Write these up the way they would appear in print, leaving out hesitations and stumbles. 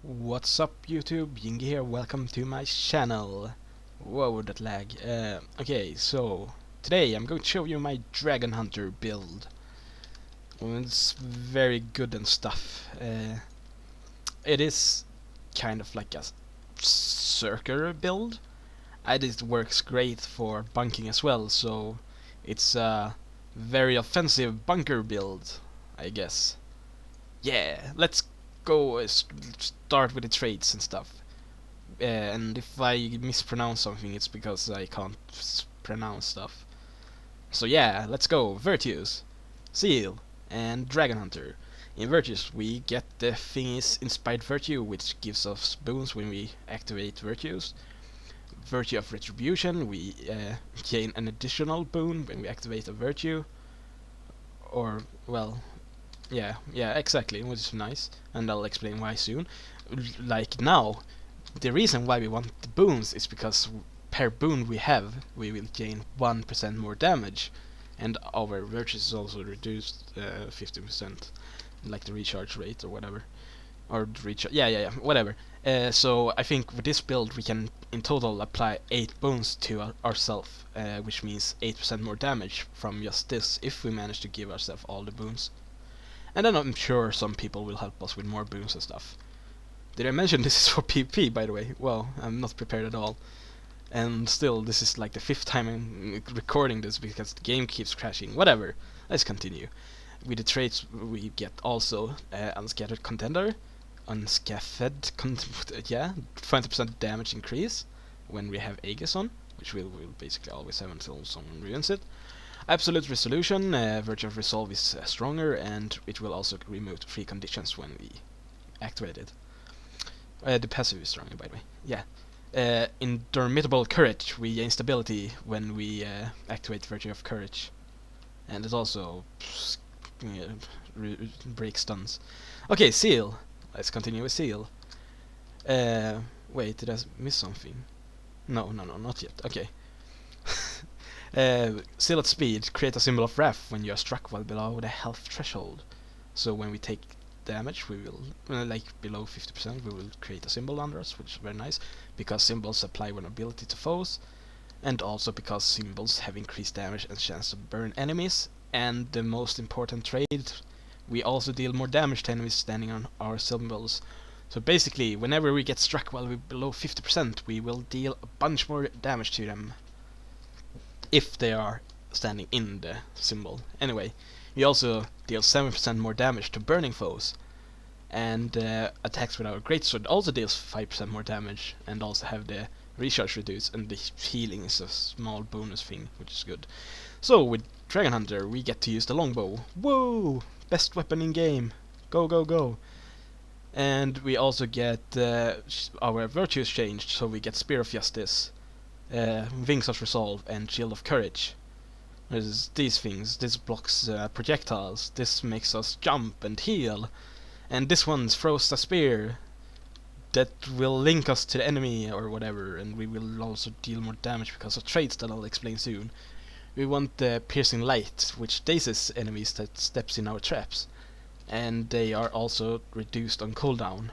What's up YouTube, Jingy here, welcome to my channel. Whoa, that lag. Okay, so today I'm going to show you my Dragon Hunter build. It's very good and stuff. It is kind of like a circular build, and it works great for bunking as well, so it's a very offensive bunker build, I guess. Yeah, let's go start with the traits and stuff. And if I mispronounce something, it's because I can't pronounce stuff. So yeah, let's go. Virtues, Seal, and Dragon Hunter. In Virtues, we get the thingy's Inspired Virtue, which gives us boons when we activate Virtues. Virtue of Retribution, we gain an additional boon when we activate a Virtue. Or, well, yeah, exactly, which is nice, and I'll explain why soon. Like now, the reason why we want the boons is because per boon we will gain 1% more damage, and our virtues is also reduced 50%, like the recharge rate or whatever, or the recharge. Yeah, whatever. So I think with this build we can in total apply 8 boons to ourselves, which means 8% more damage from just this if we manage to give ourselves all the boons. And then I'm sure some people will help us with more boons and stuff. Did I mention this is for PvP, by the way? Well, I'm not prepared at all. And still, this is like the 5th time I'm recording this because the game keeps crashing. Whatever, let's continue. With the traits we get also Unscattered Contender, yeah, 20% damage increase when we have Aegis on, which we'll basically always have until someone ruins it. Absolute Resolution, Virtue of Resolve is stronger, and it will also remove 3 conditions when we activate it. The passive is stronger, by the way. Yeah. Indomitable Courage, we gain stability when we activate Virtue of Courage. And it also breaks stuns. Okay, Seal. Let's continue with Seal. Wait, did I miss something? No, not yet. Okay. Seal at speed, create a symbol of wrath when you are struck while below the health threshold. So when we take damage, we will, like below 50%, we will create a symbol under us, which is very nice, because symbols apply vulnerability to foes, and also because symbols have increased damage and chance to burn enemies, and the most important trait, we also deal more damage to enemies standing on our symbols. So basically, whenever we get struck while we're below 50%, we will deal a bunch more damage to them, if they are standing in the symbol. Anyway, we also deal 7% more damage to burning foes, and attacks with our greatsword also deals 5% more damage, and also have the recharge reduced, and the healing is a small bonus thing, which is good. So with Dragon Hunter we get to use the longbow. Whoa! Best weapon in game. Go, go, go. And we also get our virtues changed, so we get Spear of Justice, Wings of Resolve, and Shield of Courage. There's these things. This blocks projectiles. This makes us jump and heal. And this one throws a spear that will link us to the enemy or whatever, and we will also deal more damage because of traits that I'll explain soon. We want the Piercing Light, which dazes enemies that steps in our traps, and they are also reduced on cooldown.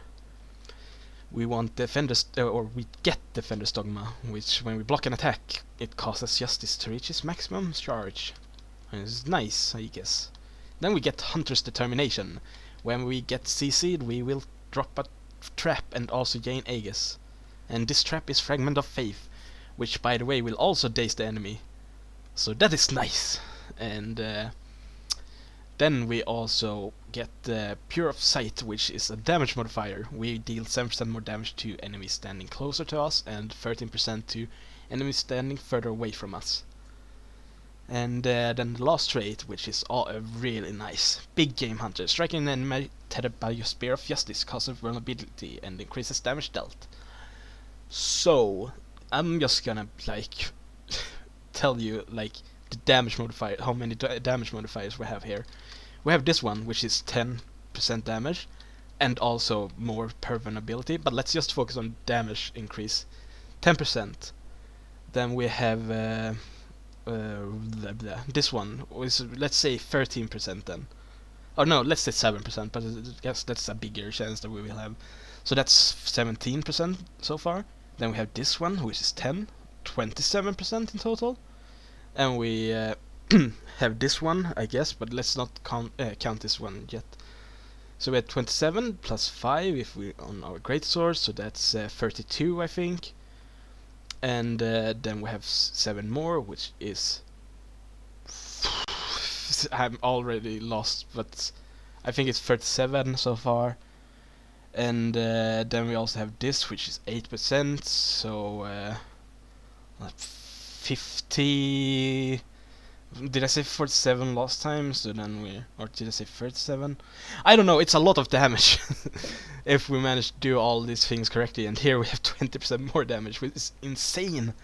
We want Defender's, or we get Defender's Dogma, which when we block an attack, it causes Justice to reach its maximum charge. And it's nice, I guess. Then we get Hunter's Determination. When we get CC'd, we will drop a trap and also gain Aegis. And this trap is Fragment of Faith, which by the way will also daze the enemy. So that is nice. And then we also get Pure of Sight, which is a damage modifier. We deal 7% more damage to enemies standing closer to us, and 13% to enemies standing further away from us. And then the last trait, which is really nice. Big Game Hunter. Striking an enemy tethered by your Spear of Justice causes vulnerability and increases damage dealt. So, I'm just gonna, like, tell you, like, the damage modifier, how many damage modifiers we have here. We have this one, which is 10% damage, and also more per vulnerability, but let's just focus on damage increase. 10%. Then we have this one is, let's say, 13% then. Oh no, let's say 7%, but I guess that's a bigger chance that we will have. So that's 17% so far. Then we have this one, which is 10, 27% in total. And we have this one, I guess, but let's not count this one yet. So we had 27 plus 5 if we on our great sword, so that's 32, I think. And then we have 7 more, which is I'm already lost, but I think it's 37 so far. And then we also have this, which is 8%, so 50. Did I say 47 last time? So then or did I say 37? I don't know, it's a lot of damage if we manage to do all these things correctly. And here we have 20% more damage, which is insane.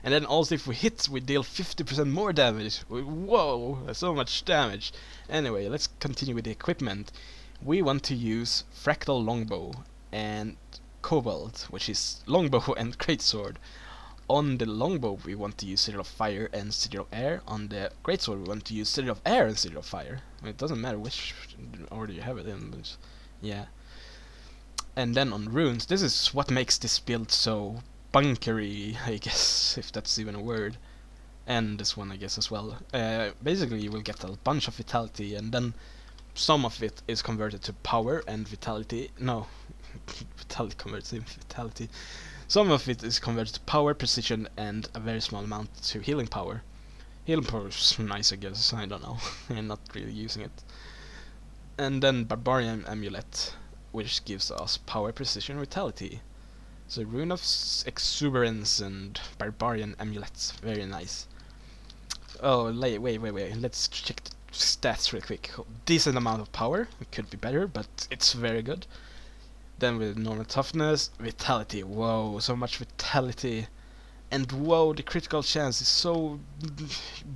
And then also if we hit, we deal 50% more damage. Whoa, that's so much damage. Anyway, let's continue with the equipment. We want to use Fractal Longbow and Cobalt, which is Longbow and Greatsword. On the Longbow we want to use Citadel of Fire and Citadel of Air. On the Greatsword we want to use Citadel of Air and Citadel of Fire. I mean, it doesn't matter which order you have it in, but yeah. And then on runes, this is what makes this build so bunkery, I guess, if that's even a word. And this one, I guess, as well. Basically, you will get a bunch of vitality, and then some of it is converted to power and vitality. No, vitality converts to vitality. Some of it is converted to power, precision, and a very small amount to healing power. Healing power is nice, I guess. I don't know. I'm not really using it. And then Barbarian Amulet, which gives us power, precision, vitality. So Rune of Exuberance and Barbarian Amulets. Very nice. Oh, wait. Let's check the stats real quick. Decent amount of power. It could be better, but it's very good. Then with normal toughness, vitality. Whoa, so much vitality. And whoa, the critical chance is so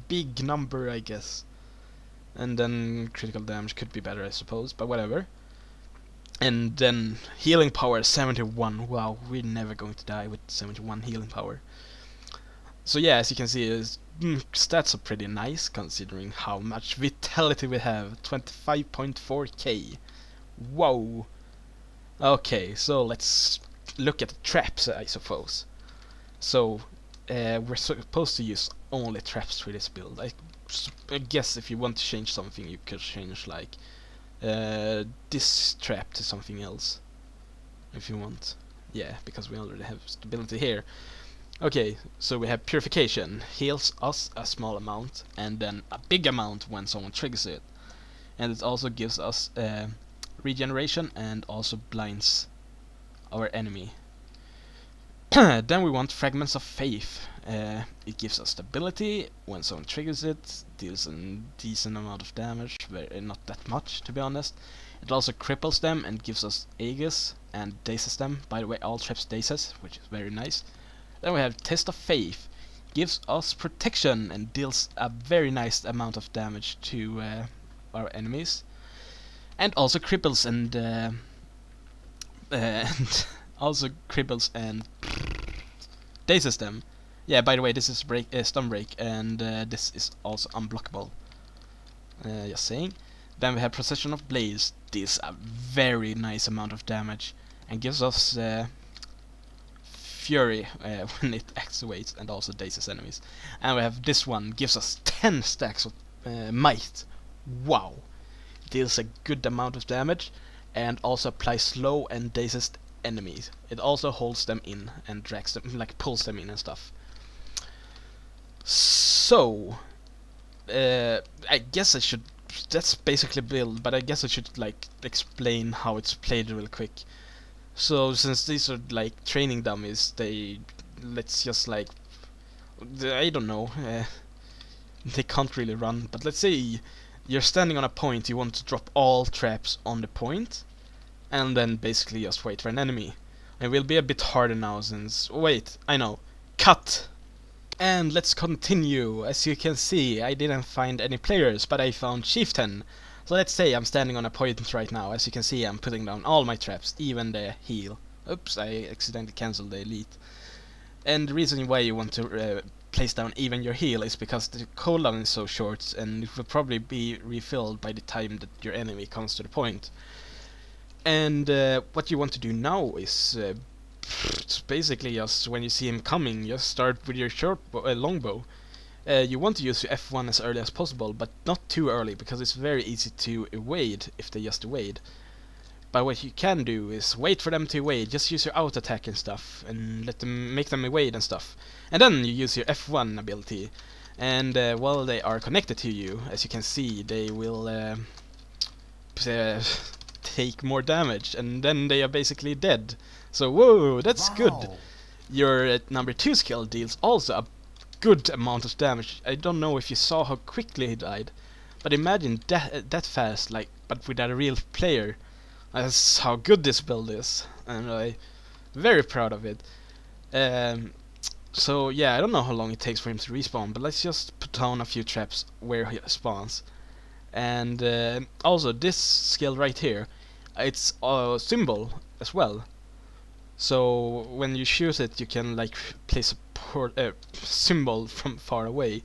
big number, I guess. And then critical damage could be better, I suppose, but whatever. And then healing power 71. Wow, we're never going to die with 71 healing power. So yeah, as you can see, stats are pretty nice considering how much vitality we have. 25.4k. Whoa. Okay, so let's look at the traps, I suppose. So we're supposed to use only traps for this build. I guess if you want to change something, you could change like this trap to something else if you want. Yeah, because we already have stability here. Okay, so we have purification, heals us a small amount and then a big amount when someone triggers it. And it also gives us regeneration and also blinds our enemy. Then we want Fragments of Faith. It gives us stability when someone triggers it, deals a decent amount of damage, not that much to be honest. It also cripples them and gives us Aegis and dazes them. By the way, all traps dazes, which is very nice. Then we have Test of Faith. Gives us protection and deals a very nice amount of damage to our enemies. And also cripples and also cripples and dazes them. Yeah, by the way, this is stun break, and this is also unblockable. Just saying. Then we have Procession of Blades. Deals a very nice amount of damage and gives us Fury when it activates and also dazes enemies. And we have this one, gives us 10 stacks of might. Wow. Deals a good amount of damage and also applies slow and dazes enemies. It also holds them in and drags them, like pulls them in and stuff. So I guess I should, that's basically build, but I guess I should like explain how it's played real quick. So since these are like training dummies, let's just like, I don't know, they can't really run, but let's say you're standing on a point, you want to drop all traps on the point, and then basically just wait for an enemy. It will be a bit harder now since, wait, I know, cut! And let's continue. As you can see, I didn't find any players, but I found Chieftain. So let's say I'm standing on a point right now. As you can see, I'm putting down all my traps, even the heal. Oops, I accidentally cancelled the elite. And the reason why you want to place down even your heal is because the cooldown is so short, and it will probably be refilled by the time that your enemy comes to the point. And what you want to do now is it's basically just when you see him coming, just start with your longbow. You want to use your F1 as early as possible, but not too early, because it's very easy to evade if they just evade. But what you can do is wait for them to evade, just use your auto attack and stuff, and make them evade and stuff. And then you use your F1 ability, and while they are connected to you, as you can see, they will take more damage, and then they are basically dead. So whoa, that's good. Your number 2 skill deals also a good amount of damage. I don't know if you saw how quickly he died, but imagine that fast, like, but with a real player. That's how good this build is, and I'm very proud of it. So yeah, I don't know how long it takes for him to respawn, but let's just put down a few traps where he spawns. And also this skill right here, it's a symbol as well. So when you shoot it, you can like place a symbol from far away.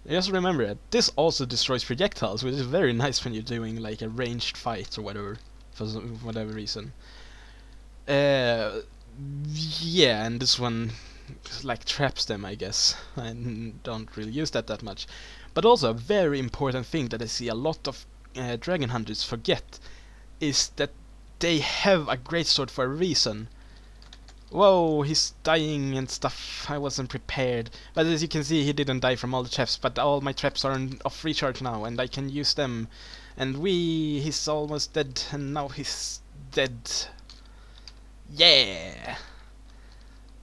Just remember that this also destroys projectiles, which is very nice when you're doing like a ranged fight or whatever, for whatever reason. Yeah, and this one like traps them, I guess. I don't really use that much. But also a very important thing that I see a lot of dragon hunters forget is that they have a greatsword for a reason. Whoa, he's dying and stuff. I wasn't prepared. But as you can see, he didn't die from all the traps, but all my traps are off recharge now, and I can use them. And he's almost dead, and now he's dead. Yeah!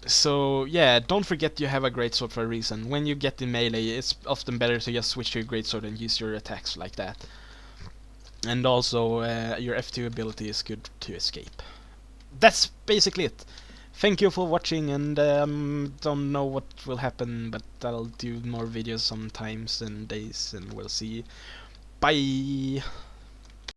So, yeah, don't forget you have a greatsword for a reason. When you get in melee, it's often better to just switch to your greatsword and use your attacks like that. And also, your F2 ability is good to escape. That's basically it. Thank you for watching, and don't know what will happen, but I'll do more videos sometimes and days, and we'll see. Bye!